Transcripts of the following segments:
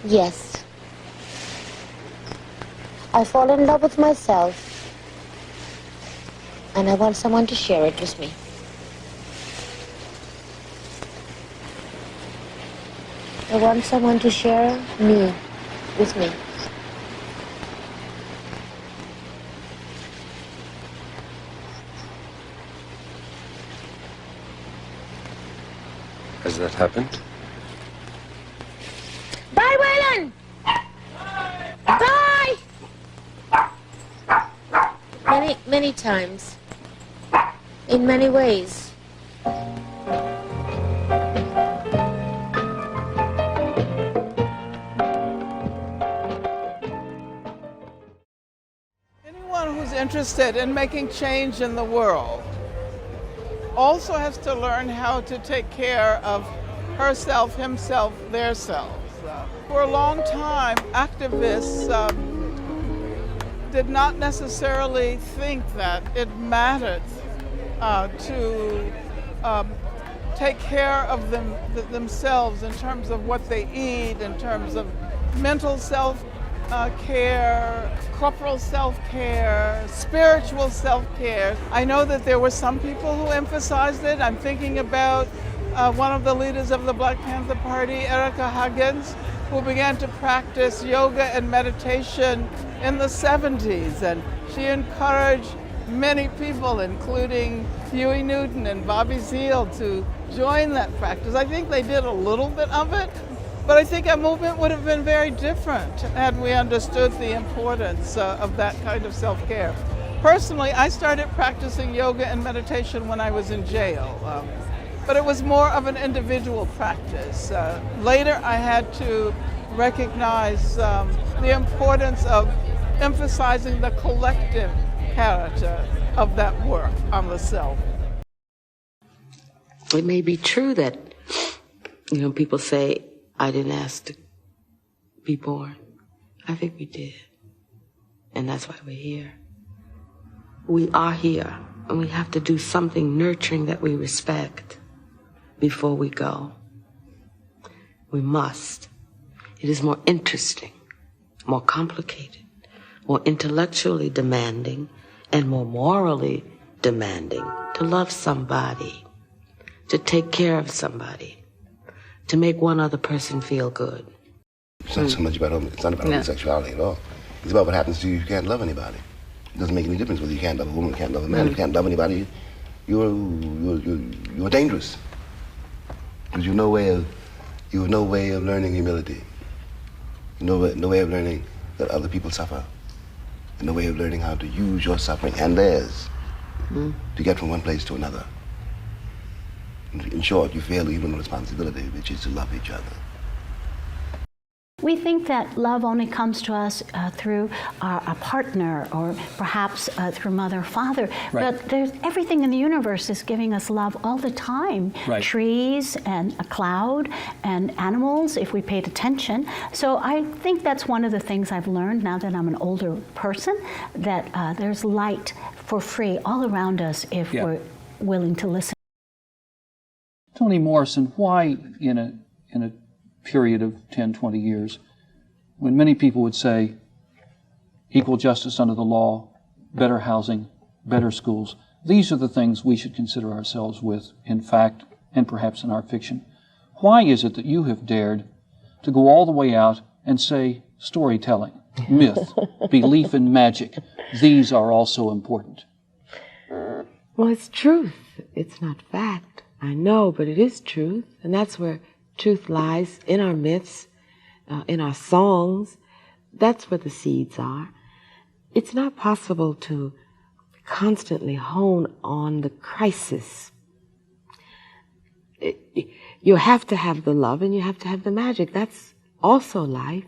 Yes. I fall in love with myself, and I want someone to share it with me. I want someone to share me with me. Has that happened? Bye, Waylon! Bye! Many times. In many ways. Anyone who's interested in making change in the world also has to learn how to take care of herself, himself, their selves. For a long time, activists did not necessarily think that it mattered to take care of themselves in terms of what they eat, in terms of mental self-care, corporal self-care, spiritual self-care. I know that there were some people who emphasized it. I'm thinking about one of the leaders of the Black Panther Party, Erica Huggins, who began to practice yoga and meditation in the 70s. And she encouraged many people, including Huey Newton and Bobby Seale, to join that practice. I think they did a little bit of it, but I think our movement would have been very different had we understood the importance of that kind of self-care. Personally, I started practicing yoga and meditation when I was in jail, but it was more of an individual practice. Later, I had to recognize the importance of emphasizing the collective character of that work on the self. It may be true that, people say, I didn't ask to be born. I think we did. And that's why we're here. We are here, and we have to do something nurturing that we respect before we go. We must. It is more interesting, more complicated, more intellectually demanding, and more morally demanding to love somebody, to take care of somebody, to make one other person feel good. It's not so much about homosexuality at all. It's about what happens to you if you can't love anybody. It doesn't make any difference whether you can't love a woman, can't love a man. If you can't love anybody, you're dangerous. Because you have no way of learning humility. No way of learning that other people suffer. And no way of learning how to use your suffering and theirs to get from one place to another. In short, you fail the human responsibility, which is to love each other. We think that love only comes to us through a partner, or perhaps through mother or father. Right. But everything in the universe is giving us love all the time. Right. Trees and a cloud and animals, if we paid attention. So I think that's one of the things I've learned now that I'm an older person, that there's light for free all around us if we're willing to listen. Toni Morrison, why in a period of 10, 20 years, when many people would say equal justice under the law, better housing, better schools, these are the things we should consider ourselves with in fact and perhaps in our fiction. Why is it that you have dared to go all the way out and say storytelling, myth, belief in magic, these are also important? Well, it's truth. It's not fact. I know, but it is truth. And that's where truth lies, in our myths, in our songs. That's where the seeds are. It's not possible to constantly hone on the crisis. You have to have the love and you have to have the magic. That's also life.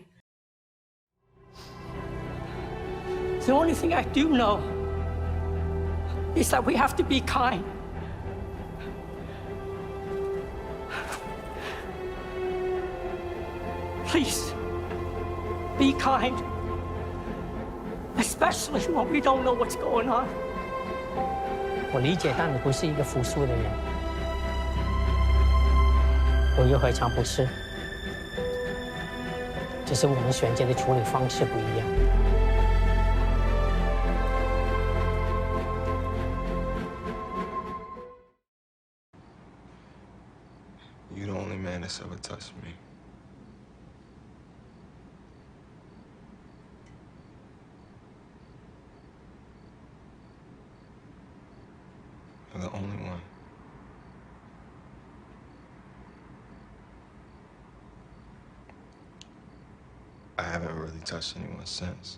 The only thing I do know is that we have to be kind. Please, be kind. Especially when we don't know what's going on. 我理解，但你不是一个服输的人，我又何尝不是？只是我们选择的处理方式不一样。You're the only man that's ever touched me. You're the only one. I haven't really touched anyone since.